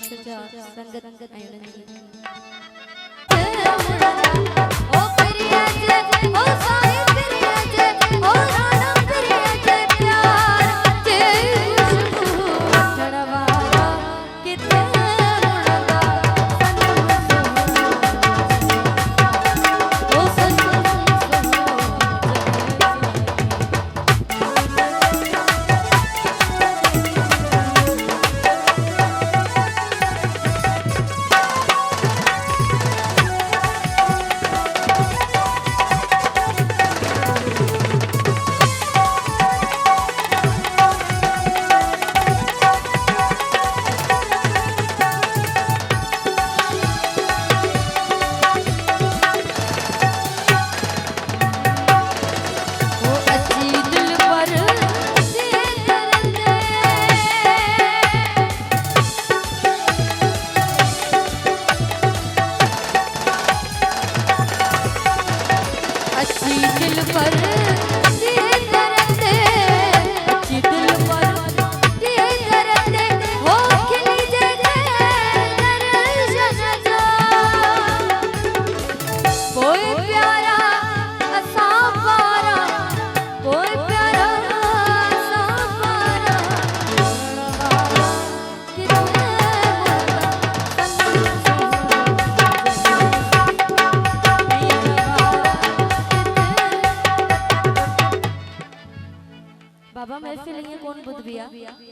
सजा संगत आयोजन ओ प्रिया जे ओ साई प्रिया जे ओ राणा प्रिया जे प्यार जे खुशबू चढ़वाया किते मुड़दा सनम ओ सनम दिल पर दिए दर्दे अच्छी दिल पर दिए दर्दे हो खिली जगे दर्शन जा कोई प्यारा असा पारा कोई प्यारा असा पारा कितने बाबा महफिल कौन बुध बिया